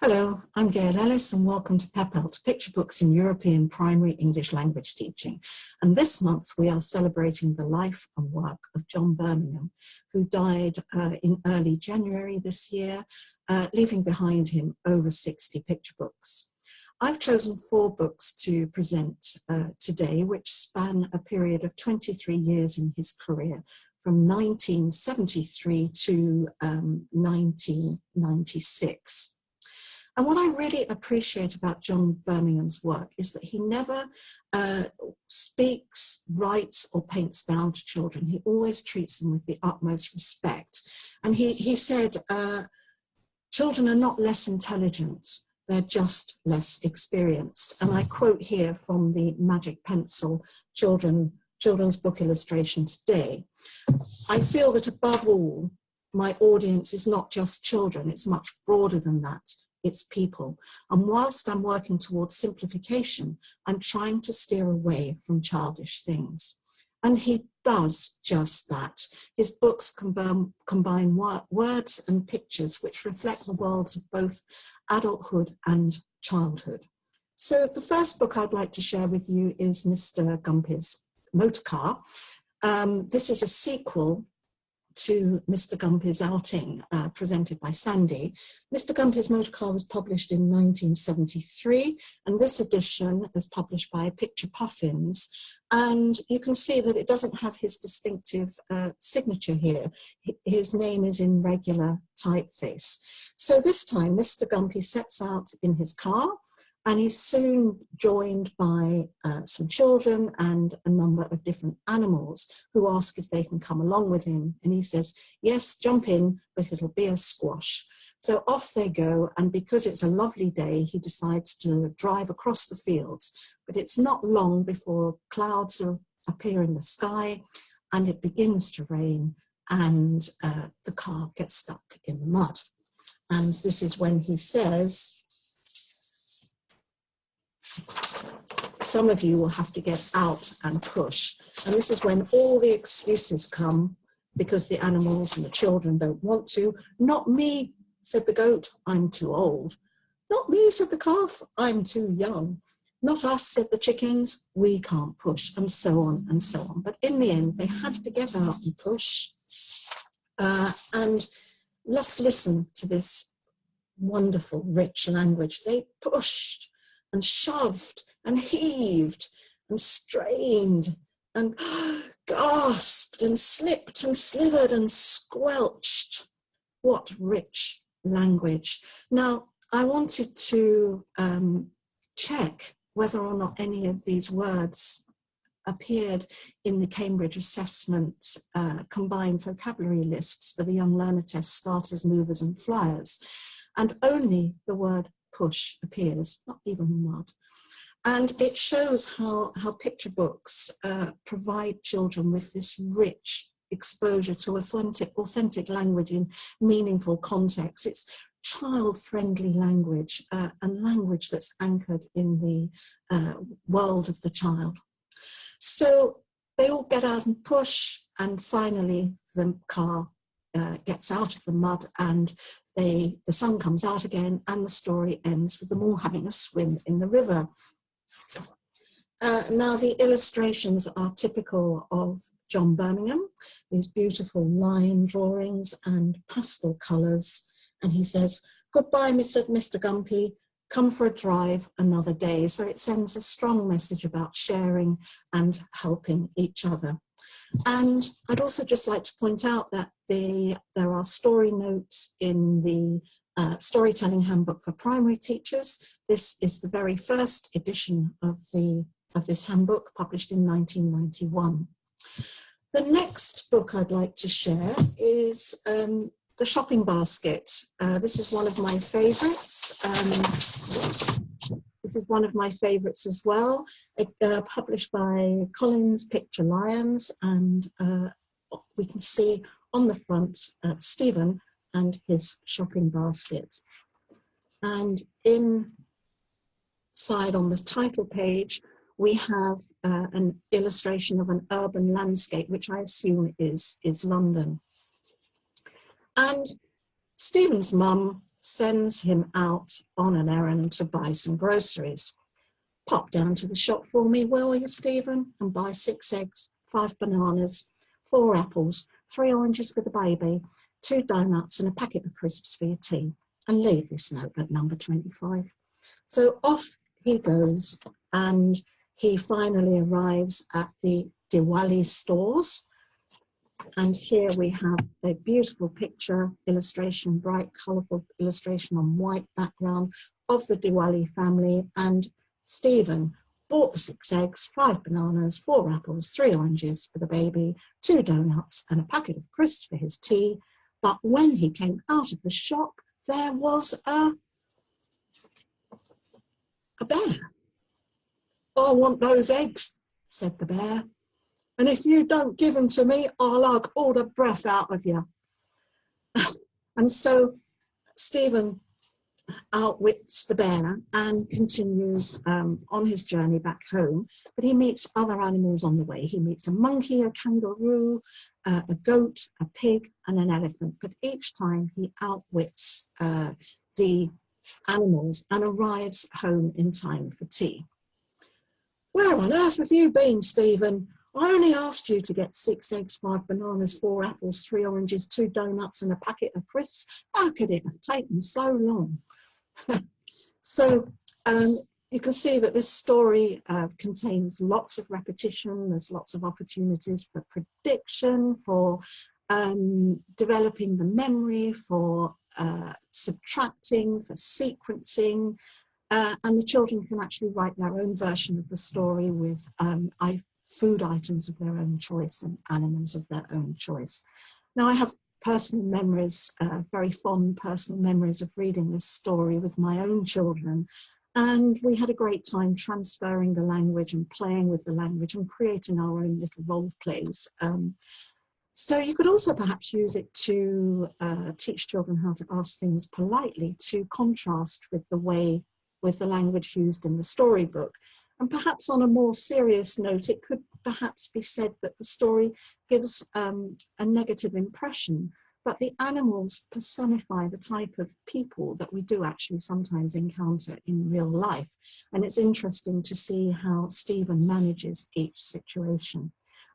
Hello, I'm Gail Ellis and welcome to PEPELT, Picture Books in European Primary English Language Teaching. And this month we are celebrating the life and work of John Birmingham, who died in early January this year, leaving behind him over 60 picture books. I've chosen 4 books to present today, which span a period of 23 years in his career, from 1973 to 1996. And what I really appreciate about John Birmingham's work is that he never speaks, writes, or paints down to children. He always treats them with the utmost respect. And he said, children are not less intelligent, they're just less experienced. And I quote here from the Magic Pencil children's book illustration today. I feel that above all, my audience is not just children, it's much broader than that. It's people. And whilst I'm working towards simplification, I'm trying to steer away from childish things. And he does just that. His books combine words and pictures which reflect the worlds of both adulthood and childhood. So the first book I'd like to share with you is Mr. Gump's Motor Car. This is a sequel to Mr. Gump's Outing, presented by Sandy. Mr. Gump's Motor Car was published in 1973, and this edition is published by Picturebooks. And you can see that it doesn't have his distinctive signature here. His name is in regular typeface. So this time, Mr. Gumpy sets out in his car, and he's soon joined by some children and a number of different animals who ask if they can come along with him. And he says, yes, jump in, but it'll be a squash. So off they go, and because it's a lovely day, he decides to drive across the fields. But it's not long before clouds appear in the sky, and it begins to rain, and the car gets stuck in the mud. And this is when he says, some of you will have to get out and push. And this is when all the excuses come because the animals and the children don't want to. Not me, said the goat, I'm too old. Not me, said the calf, I'm too young. Not us, said the chickens, we can't push, and so on and so on. But in the end, they have to get out and push. And let's listen to this wonderful, rich language. They pushed and shoved and heaved and strained and gasped and slipped and slithered and squelched. What rich language. Now, I wanted to check whether or not any of these words appeared in the Cambridge Assessment combined vocabulary lists for the Young Learner Test starters, movers and flyers. And only the word push appears, not even mud. And it shows how picture books provide children with this rich exposure to authentic language in meaningful context. It's child-friendly language and language that's anchored in the world of the child. So they all get out and push, and finally the car gets out of the mud, and the sun comes out again, and the story ends with them all having a swim in the river. Now, the illustrations are typical of John Birmingham, these beautiful line drawings and pastel colours. And he says, goodbye, Mr. Gumpy, come for a drive another day. So it sends a strong message about sharing and helping each other. And I'd also just like to point out that there are story notes in the Storytelling Handbook for Primary Teachers. This is the very first edition of this handbook, published in 1991. The next book I'd like to share is The Shopping Basket. This is one of my favourites. This is one of my favourites as well, published by Collins Picture Lions, and we can see on the front Stephen and his shopping basket. And inside on the title page, we have an illustration of an urban landscape, which I assume is London. And Stephen's mum sends him out on an errand to buy some groceries. Pop down to the shop for me, will you, Stephen, and buy 6 eggs, 5 bananas, 4 apples, 3 oranges for the baby, 2 donuts and a packet of crisps for your tea, and leave this note at number 25. So off he goes, and he finally arrives at the Diwali stores. And here we have a beautiful picture illustration, bright, colourful illustration on white background of the Diwali family. And Stephen bought the 6 eggs, 5 bananas, 4 apples, 3 oranges for the baby, 2 donuts and a packet of crisps for his tea. But when he came out of the shop, there was a bear. "I want those eggs," said the bear, "and if you don't give them to me, I'll hug all the breath out of you." And so Stephen outwits the bear and continues on his journey back home, but he meets other animals on the way. He meets a monkey, a kangaroo, a goat, a pig and an elephant, but each time he outwits the animals and arrives home in time for tea. "Where on earth have you been, Stephen? I only asked you to get 6 eggs, 5 bananas, 4 apples, 3 oranges, 2 donuts and a packet of crisps. How could it have taken so long?" So you can see that this story contains lots of repetition. There's lots of opportunities for prediction, for developing the memory, for subtracting, for sequencing, and the children can actually write their own version of the story with food items of their own choice and animals of their own choice. Now, I have personal memories, very fond personal memories of reading this story with my own children, and we had a great time transferring the language and playing with the language and creating our own little role plays. So you could also perhaps use it to teach children how to ask things politely, to contrast with the language used in the storybook. And perhaps on a more serious note, it could perhaps be said that the story gives a negative impression, but the animals personify the type of people that we do actually sometimes encounter in real life. And it's interesting to see how Stephen manages each situation.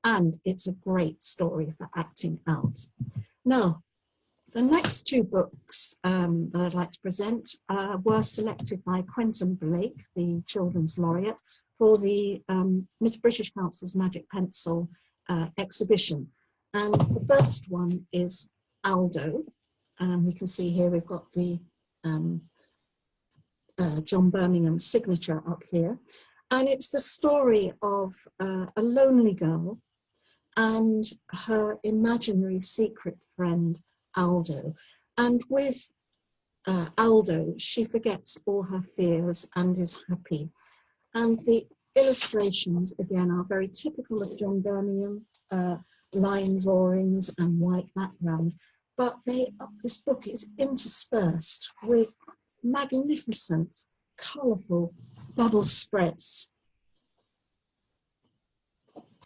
And it's a great story for acting out. Now, the next 2 books that I'd like to present were selected by Quentin Blake, the Children's Laureate, for the British Council's Magic Pencil exhibition. And the first one is Aldo. We can see here we've got the John Birmingham signature up here. And it's the story of a lonely girl and her imaginary secret friend, Aldo. And with Aldo, she forgets all her fears and is happy. And the illustrations, again, are very typical of John Birmingham, line drawings and white background. But this book is interspersed with magnificent, colourful double spreads.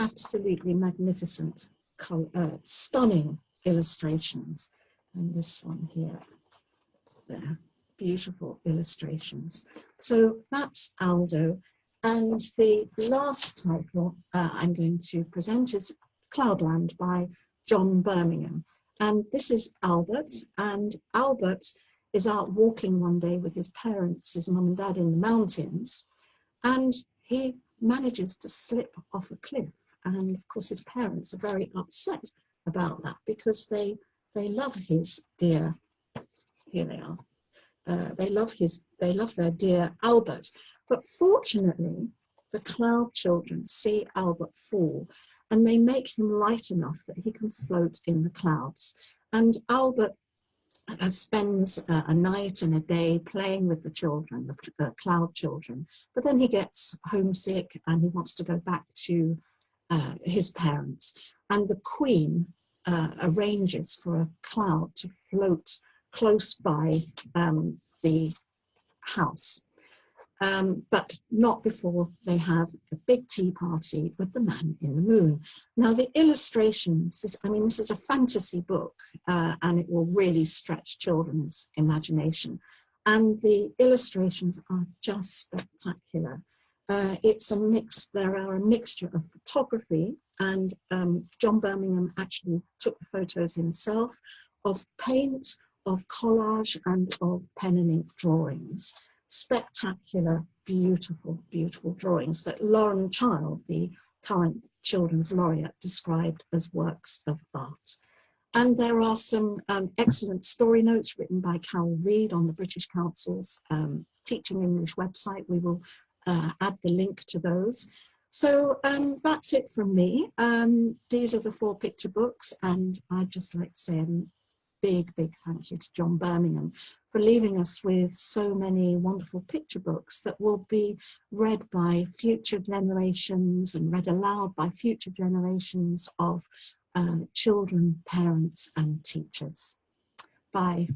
Absolutely magnificent, stunning illustrations. And this one here, there, beautiful illustrations. So that's Aldo. And the last title I'm going to present is Cloudland by John Birmingham. And this is Albert, and Albert is out walking one day with his parents, his mum and dad, in the mountains, and he manages to slip off a cliff. And of course his parents are very upset about that because they love his dear, here they are, they love their dear Albert. But fortunately, the cloud children see Albert fall and they make him light enough that he can float in the clouds. And Albert spends a night and a day playing with the children, the cloud children, but then he gets homesick and he wants to go back to his parents. And the Queen arranges for a cloud to float close by the house. but not before they have a big tea party with the man in the moon. Now the illustrations, I mean, this is a fantasy book, and it will really stretch children's imagination. And the illustrations are just spectacular. It's a mix, there are a mixture of photography, and John Birmingham actually took the photos himself, of paint, of collage, and of pen and ink drawings. Spectacular, beautiful, beautiful drawings that Lauren Child, the current Children's Laureate, described as works of art. And there are some excellent story notes written by Carol Reed on the British Council's Teaching English website. We will add the link to those. So that's it from me. These are the 4 picture books, and I'd just like to say a big thank you to John Birmingham for leaving us with so many wonderful picture books that will be read by future generations and read aloud by future generations of children, parents and teachers. Bye.